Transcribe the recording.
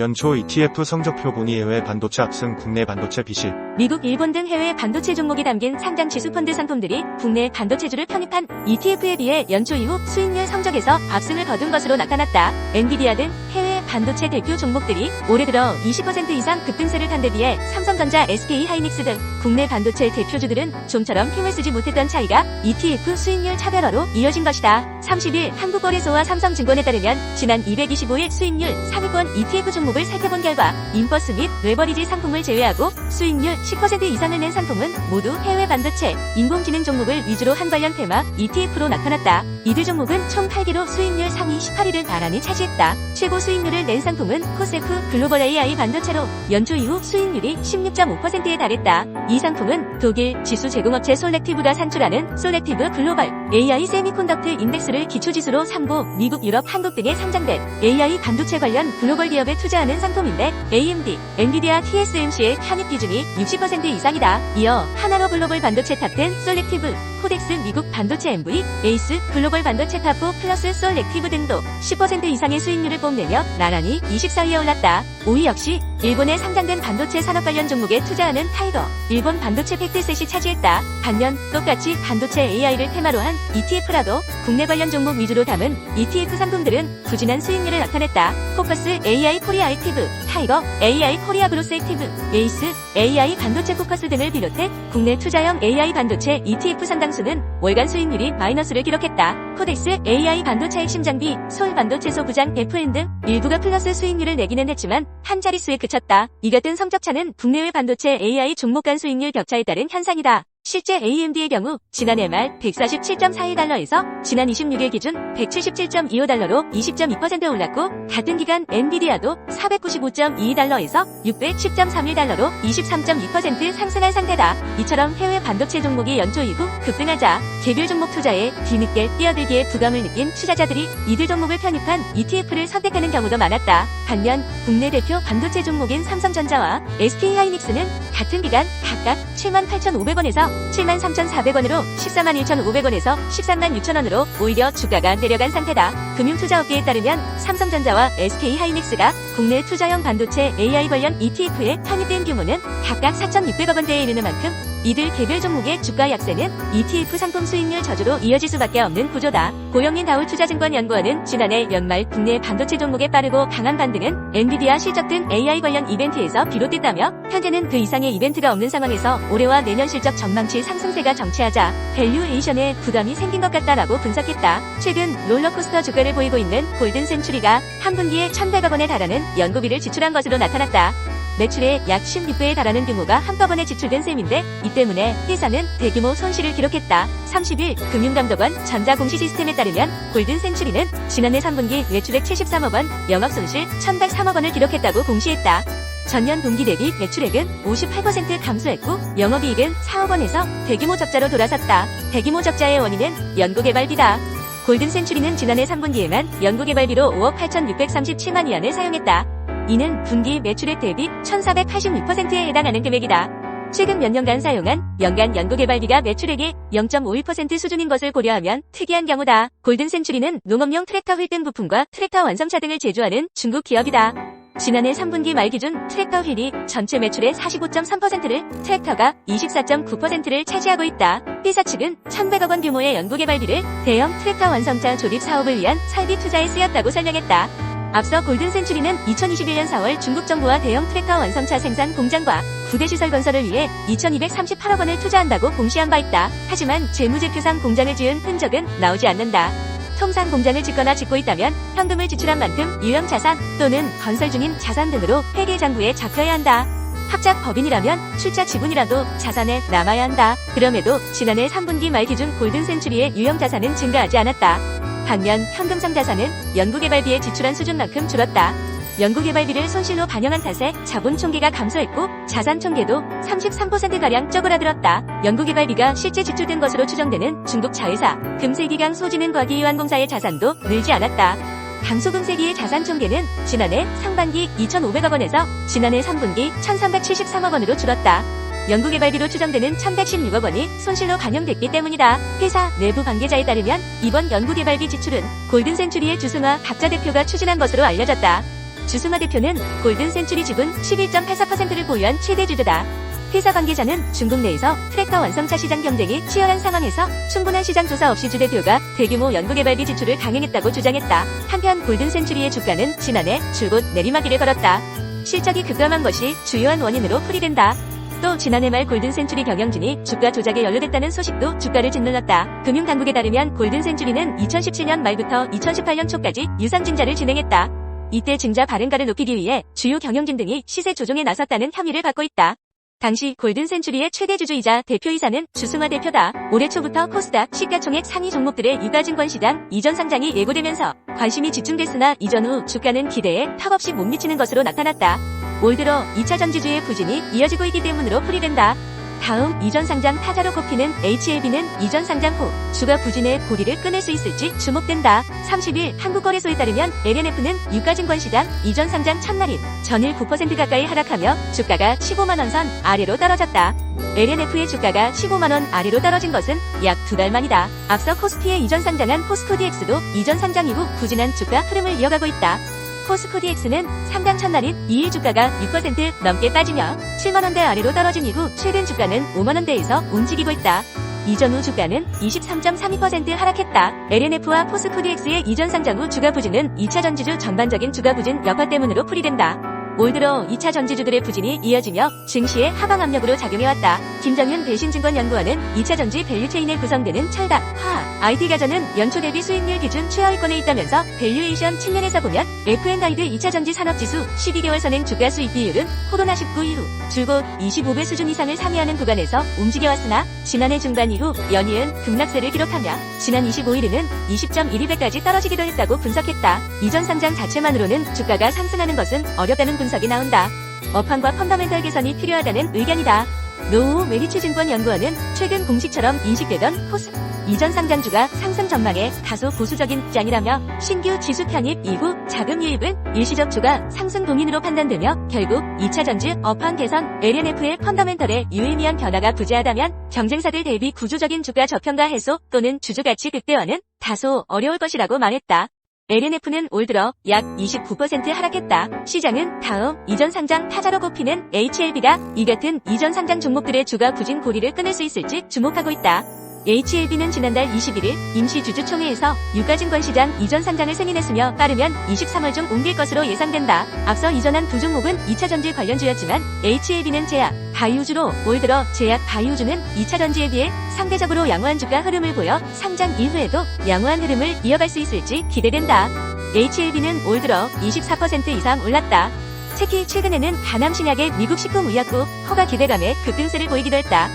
연초 ETF 성적표 보니 해외 반도체 압승 국내 반도체 비실. 미국, 일본 등 해외 반도체 종목이 담긴 상장 지수펀드 상품들이 국내 반도체주를 편입한 ETF에 비해 연초 이후 수익률 성적에서 압승을 거둔 것으로 나타났다. 엔비디아 등 해외 반도체 대표 종목들이 올해 들어 20% 이상 급등세를 탄 데 비해 삼성전자, SK하이닉스 등 국내 반도체 대표주들은 좀처럼 힘을 쓰지 못했던 차이가 ETF 수익률 차별화로 이어진 것이다. 30일 한국거래소와 삼성증권에 따르면 지난 225일 수익률 상위권 ETF 종목을 살펴본 결과 인버스 및 레버리지 상품을 제외하고 수익률 10% 이상을 낸 상품은 모두 해외 반도체, 인공지능 종목을 위주로 한 관련 테마 ETF로 나타났다. 이들 종목은 총 8개로 수익률 상위 18위를 나란히 차지했다. 최고 수익률을 낸 상품은 코세프 글로벌 AI 반도체로 연초 이후 수익률이 16.5%에 달했다. 이 상품은 독일 지수 제공업체 솔렉티브가 산출하는 솔렉티브 글로벌 AI 세미콘덕트 인덱스를 기초지수로 삼고 미국, 유럽, 한국 등에 상장된 AI 반도체 관련 글로벌 기업에 투자하는 상품인데 AMD, 엔비디아, TSMC의 편입 비중이 60% 이상이다. 이어 하나로 글로벌 반도체 탑10, 솔렉티브, 코덱스 미국 반도체 MV, 에이스 글로벌 반도체 탑4 플러스 솔렉티브 등도 10% 이상의 수익률을 뽐내며 나란히 24위에 올랐다. 5위 역시 일본에 상장된 반도체 산업 관련 종목에 투자하는 타이거, 일본 반도체 팩트셋이 차지했다. 반면 똑같이 반도체 AI를 테마로 한 ETF라도 국내 관련 종목 위주로 담은 ETF 상품들은 부진한 수익률을 나타냈다. 포커스 AI 코리아 액티브, 타이거, AI 코리아 그로스 액티브, 에이스, AI 반도체 포커스 등을 비롯해 국내 투자형 AI 반도체 ETF 상당수는 월간 수익률이 마이너스를 기록했다. 코덱스 AI 반도체 핵심 장비, 서울 반도체소 부장 FN 등 일부가 플러스 수익률을 내기는 했지만 한 자릿수에 그쳤다. 이 같은 성적차는 국내외 반도체 AI 종목 간 수익률 격차에 따른 현상이다. 실제 AMD의 경우 지난해 말 147.41달러에서 지난 26일 기준 177.25달러로 20.2% 올랐고 같은 기간 엔비디아도 495.22달러에서 610.31달러로 23.2% 상승한 상태다. 이처럼 해외 반도체 종목이 연초 이후 급등하자 개별 종목 투자에 뒤늦게 뛰어들기에 부담을 느낀 투자자들이 이들 종목을 편입한 ETF를 선택하는 경우도 많았다. 반면 국내 대표 반도체 종목인 삼성전자와 SK하이닉스는 같은 기간 각각 78,500원에서 73,400원으로 141,500원에서 136,000원으로 오히려 주가가 내려간 상태다. 금융투자업계에 따르면 삼성전자와 SK하이닉스가 국내 투자형 반도체 AI 관련 ETF에 편입된 규모는 각각 4,600억 원대에 이르는 만큼 이들 개별 종목의 주가 약세는 ETF 상품 수익률 저조로 이어질 수밖에 없는 구조다. 고영민 다우투자증권연구원은 지난해 연말 국내 반도체 종목의 빠르고 강한 반등은 엔비디아 실적 등 AI 관련 이벤트에서 비롯됐다며 현재는 그 이상의 이벤트가 없는 상황에서 올해와 내년 실적 전망치 상승세가 정체하자 밸류에이션에 부담이 생긴 것 같다라고 분석했다. 최근 롤러코스터 주가를 보이고 있는 골든센츄리가 한 분기에 1,100억 원에 달하는 연구비를 지출한 것으로 나타났다. 매출의 약 16배에 달하는 규모가 한꺼번에 지출된 셈인데 이 때문에 회사는 대규모 손실을 기록했다. 30일 금융감독원 전자공시시스템에 따르면 골든센츄리는 지난해 3분기 매출액 73억 원, 영업손실 1,103억 원을 기록했다고 공시했다. 전년 동기 대비 매출액은 58% 감소했고 영업이익은 4억 원에서 대규모 적자로 돌아섰다. 대규모 적자의 원인은 연구개발비다. 골든센츄리는 지난해 3분기에만 연구개발비로 5억 8,637만 위안을 사용했다. 이는 분기 매출액 대비 1,486%에 해당하는 금액이다. 최근 몇 년간 사용한 연간 연구개발비가 매출액의 0.51% 수준인 것을 고려하면 특이한 경우다. 골든센츄리는 농업용 트랙터 휠 등 부품과 트랙터 완성차 등을 제조하는 중국 기업이다. 지난해 3분기 말 기준 트랙터 휠이 전체 매출의 45.3%를, 트랙터가 24.9%를 차지하고 있다. 회사 측은 1,100억 원 규모의 연구개발비를 대형 트랙터 완성차 조립 사업을 위한 설비 투자에 쓰였다고 설명했다. 앞서 골든센츄리는 2021년 4월 중국 정부와 대형 트랙터 완성차 생산 공장과 부대 시설 건설을 위해 2,238억 원을 투자한다고 공시한 바 있다. 하지만 재무제표상 공장을 지은 흔적은 나오지 않는다. 통상 공장을 짓거나 짓고 있다면 현금을 지출한 만큼 유형 자산 또는 건설 중인 자산 등으로 회계장부에 잡혀야 한다. 합작 법인이라면 출자 지분이라도 자산에 남아야 한다. 그럼에도 지난해 3분기 말 기준 골든센츄리의 유형 자산은 증가하지 않았다. 반면 현금성 자산은 연구개발비에 지출한 수준만큼 줄었다. 연구개발비를 손실로 반영한 탓에 자본 총계가 감소했고 자산 총계도 33%가량 쪼그라들었다. 연구개발비가 실제 지출된 것으로 추정되는 중국 자회사 금세기강 소진흥과기유한공사의 자산도 늘지 않았다. 강소금세기의 자산 총계는 지난해 상반기 2,500억 원에서 지난해 3분기 1,373억 원으로 줄었다. 연구개발비로 추정되는 1,116억 원이 손실로 반영됐기 때문이다. 회사 내부 관계자에 따르면 이번 연구개발비 지출은 골든센츄리의 주승화 박자 대표가 추진한 것으로 알려졌다. 주승화 대표는 골든 센츄리 지분 11.84%를 보유한 최대 주주다. 회사 관계자는 중국 내에서 트랙터 완성차 시장 경쟁이 치열한 상황에서 충분한 시장 조사 없이 주 대표가 대규모 연구개발비 지출을 강행했다고 주장했다. 한편 골든 센츄리의 주가는 지난해 줄곧 내리막이를 걸었다. 실적이 급감한 것이 주요한 원인으로 풀이된다. 또 지난해 말 골든 센츄리 경영진이 주가 조작에 연루됐다는 소식도 주가를 짓눌렀다. 금융당국에 따르면 골든 센츄리는 2017년 말부터 2018년 초까지 유상증자를 진행했다. 이때 증자 발행가를 높이기 위해 주요 경영진 등이 시세 조종에 나섰다는 혐의를 받고 있다. 당시 골든 센츄리의 최대 주주이자 대표이사는 주승화 대표다. 올해 초부터 코스닥 시가총액 상위 종목들의 유가증권 시장 이전 상장이 예고되면서 관심이 집중됐으나 이전 후 주가는 기대에 턱없이 못 미치는 것으로 나타났다. 올 들어 2차 전지주의 부진이 이어지고 있기 때문으로 풀이된다. 다음 이전 상장 타자로 꼽히는 HLB는 이전 상장 후 주가 부진의 고리를 끊을 수 있을지 주목된다. 30일 한국거래소에 따르면 LNF는 유가증권시장 이전 상장 첫날인 전일 9% 가까이 하락하며 주가가 15만원 선 아래로 떨어졌다. LNF의 주가가 15만원 아래로 떨어진 것은 약 2달 만이다. 앞서 코스피에 이전 상장한 포스코DX도 이전 상장 이후 부진한 주가 흐름을 이어가고 있다. 포스코DX는 상장 첫날인 2일 주가가 6% 넘게 빠지며 7만원대 아래로 떨어진 이후 최근 주가는 5만원대에서 움직이고 있다. 이전 후 주가는 23.32% 하락했다. LNF와 포스코DX의 이전 상장 후 주가 부진은 2차 전지주 전반적인 주가 부진 여파 때문으로 풀이된다. 올 들어 2차 전지주들의 부진이 이어지며 증시의 하방 압력으로 작용해왔다. 김정윤 대신증권연구원은 2차 전지 밸류체인에 구성되는 철강, 화학, IT가전은 연초 대비 수익률 기준 최하위권에 있다면서 밸류에이션 측면에서 보면 F&I드 2차 전지 산업지수 12개월 선행 주가 수익 비율은 코로나19 이후 줄곧 25배 수준 이상을 상회하는 구간에서 움직여왔으나 지난해 중반 이후 연이은 급락세를 기록하며 지난 25일에는 20.12배까지 떨어지기도 했다고 분석했다. 이전 상장 자체만으로는 주가가 상승하는 것은 어렵다는 분석이 나온다. 업황과 펀더멘털 개선이 필요하다는 의견이다. 노우호 메리츠증권연구원은 최근 공식처럼 인식되던 코스 이전 상장주가 상승 전망에 다소 보수적인 입장이라며 신규 지수 편입 이후 자금 유입은 일시적 주가 상승 동인으로 판단되며 결국 2차 전지 업황 개선 LNF의 펀더멘털에 유의미한 변화가 부재하다면 경쟁사들 대비 구조적인 주가 저평가 해소 또는 주주가치 극대화는 다소 어려울 것이라고 말했다. LNF는 올 들어 약 29% 하락했다. 시장은 다음 이전 상장 타자로 꼽히는 HLB가 이 같은 이전 상장 종목들의 주가 부진 고리를 끊을 수 있을지 주목하고 있다. HLB는 지난달 21일 임시주주총회에서 유가증권시장 이전 상장을 승인했으며 빠르면 23월 중 옮길 것으로 예상된다. 앞서 이전한 두 종목은 2차 전지 관련주였지만 HLB는 제약, 바이오주로 올 들어 제약, 바이오주는 2차 전지에 비해 상대적으로 양호한 주가 흐름을 보여 상장 이후에도 양호한 흐름을 이어갈 수 있을지 기대된다. HLB는 올 들어 24% 이상 올랐다. 특히 최근에는 다남신약의 미국 식품의약국 허가 기대감에 급등세를 보이기도 했다.